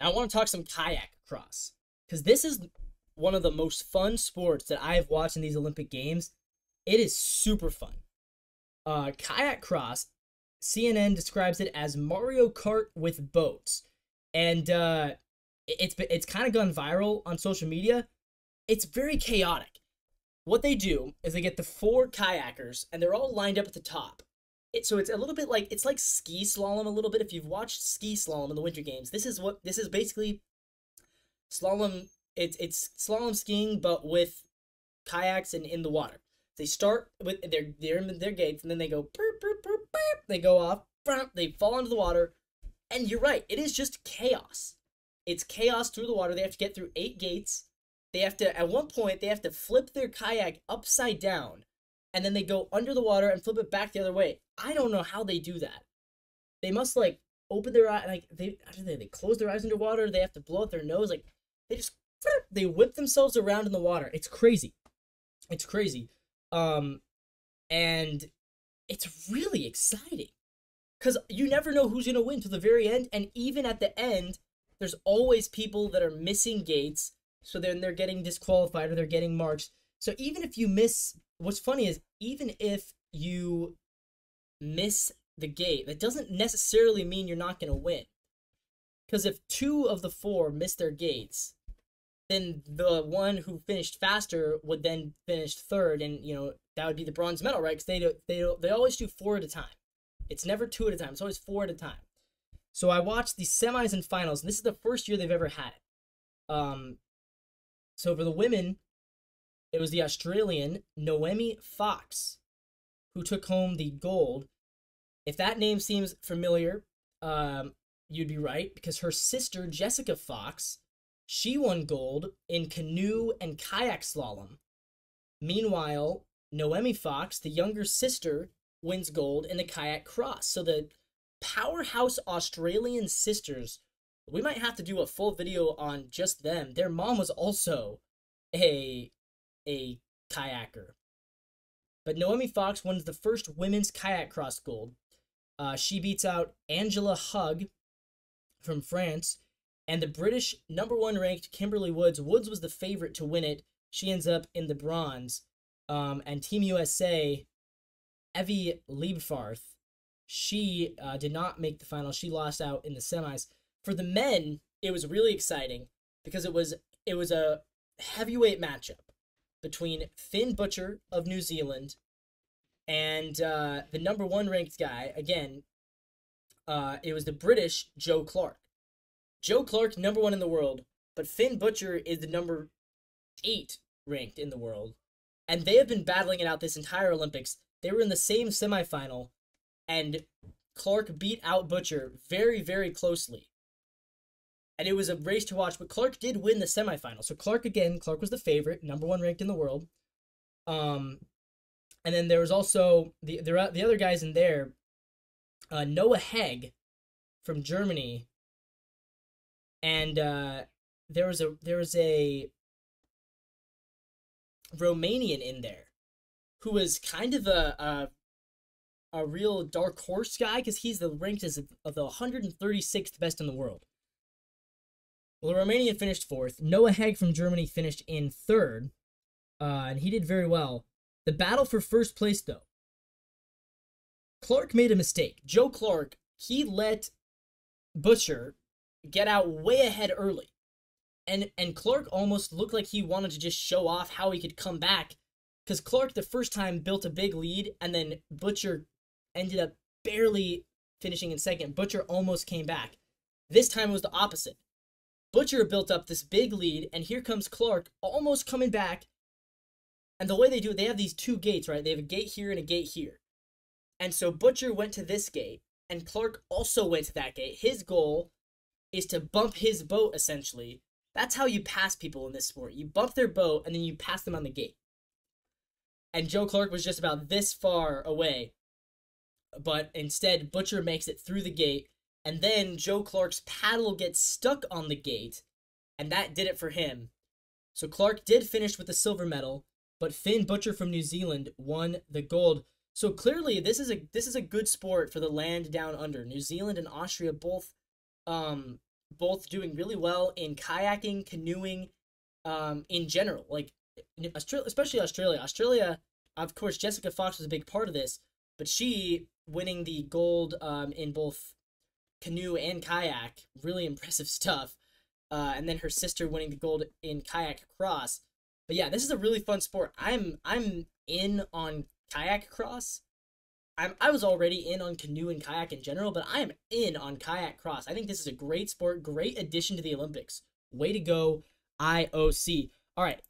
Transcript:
Now I want to talk some kayak cross because this is one of the most fun sports that I have watched in these Olympic Games. It is super fun. Kayak cross, CNN describes it as Mario Kart with boats, and it's kind of gone viral on social media. It's very chaotic. What they do is they get the four kayakers, and they're all lined up at the top. So it's a little bit like it's like ski slalom a little bit. If you've watched ski slalom in the Winter Games, this is basically slalom. It's slalom skiing, but with kayaks and in the water. They start with they're in their gates, and then they go burp, burp, burp, burp, they go off, they fall into the water, and you're right, it is just chaos. It's chaos through the water. They have to get through 8 gates. They have to at one point they have to flip their kayak upside down, and then they go under the water and flip it back the other way. I don't know how they do that. They must like open their eye, like they close their eyes underwater. They have to blow out their nose, like they just they whip themselves around in the water. It's crazy. It's crazy. And it's really exciting because you never know who's gonna win to the very end, and even at the end, there's always people that are missing gates, so then they're getting disqualified or they're getting marked. So even if you miss, what's funny is even if you miss the gate, that doesn't necessarily mean you're not gonna win. Because if two of the four miss their gates, then the one who finished faster would then finish third, and that would be the bronze medal, right? Because they always do four at a time. It's never two at a time. It's always four at a time. So I watched the semis and finals, and this is the first year they've ever had it. So for the women, it was the Australian Noemi Fox who took home the gold. If that name seems familiar, you'd be right, because her sister Jessica Fox, she won gold in canoe and kayak slalom. Meanwhile, Noemi Fox, the younger sister, wins gold in the kayak cross. So the powerhouse Australian sisters, we might have to do a full video on just them. Their mom was also a kayaker. But Noemi Fox wins the first women's kayak cross gold. She beats out Angela Hug from France, and the British #1 ranked Kimberly Woods. Woods was the favorite to win it. She ends up in the bronze. And Team USA, Evie Liebfarth, she did not make the final. She lost out in the semis. For the men, it was really exciting because it was a heavyweight matchup between Finn Butcher of New Zealand and the #1 ranked guy. Again, it was the British Joe Clark. Joe Clark, #1 in the world, but Finn Butcher is the #8 ranked in the world. And they have been battling it out this entire Olympics. They were in the same semifinal, and Clark beat out Butcher very, very closely. And it was a race to watch, but Clark did win the semifinal. So Clark was the favorite, #1 ranked in the world. And then there was also the other guys in there. Noah Hegg from Germany. And there was a Romanian in there who was kind of a real dark horse guy because he's ranked as of the 136th best in the world. Well, the Romanian finished fourth. Noah Hegg from Germany finished in third, and he did very well. The battle for first place, though, Clark made a mistake. Joe Clark, he let Butcher get out way ahead early. And Clark almost looked like he wanted to just show off how he could come back. Because Clark, the first time, built a big lead, and then Butcher ended up barely finishing in second. Butcher almost came back. This time it was the opposite. Butcher built up this big lead, and here comes Clark almost coming back. And the way they do it, they have these two gates, right? They have a gate here and a gate here. And so Butcher went to this gate, and Clark also went to that gate. His goal is to bump his boat, essentially. That's how you pass people in this sport. You bump their boat, and then you pass them on the gate. And Joe Clark was just about this far away. But instead, Butcher makes it through the gate, and then Joe Clark's paddle gets stuck on the gate, and that did it for him. So Clark did finish with the silver medal, but Finn Butcher from New Zealand won the gold. So clearly, this is a good sport for the land down under. New Zealand and Austria both both doing really well in kayaking, canoeing, in general. Like Australia, especially Australia. Australia, of course, Jessica Fox was a big part of this, but she winning the gold in both canoe and kayak, really impressive stuff. And then her sister winning the gold in kayak cross. But yeah, this is a really fun sport. I'm in on kayak cross. I was already in on canoe and kayak in general, but I am in on kayak cross. I think this is a great sport, great addition to the Olympics. Way to go, IOC. All right,